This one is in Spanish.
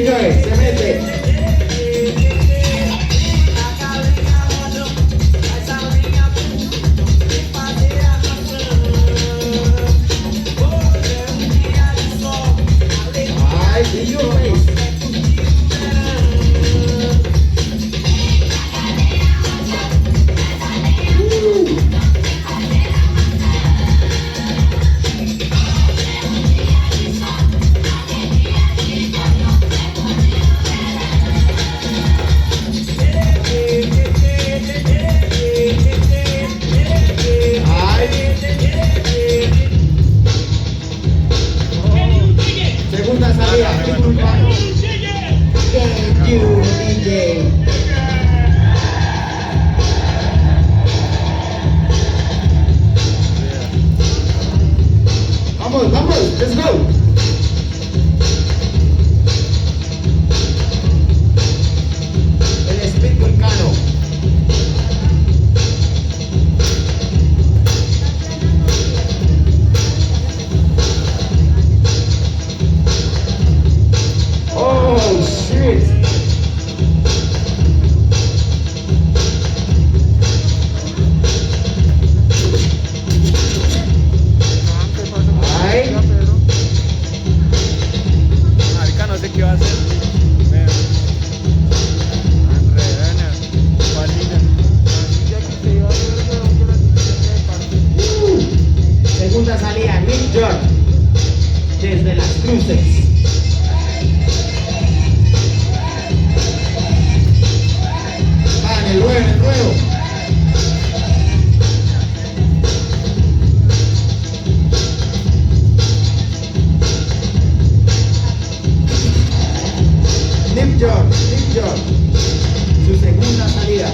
Joy, se mete. Ay, Big Joy. Segunda salida, Big Urbano. Thank you, DJ. Vamos, vamos, let's go. El Speed Volcano. Oh shit. Ay. Marica, no sé qué va a hacer. Segunda salida, Nick York. Desde Las Cruces. En el nuevo, en el nuevo. Nick York, su segunda salida.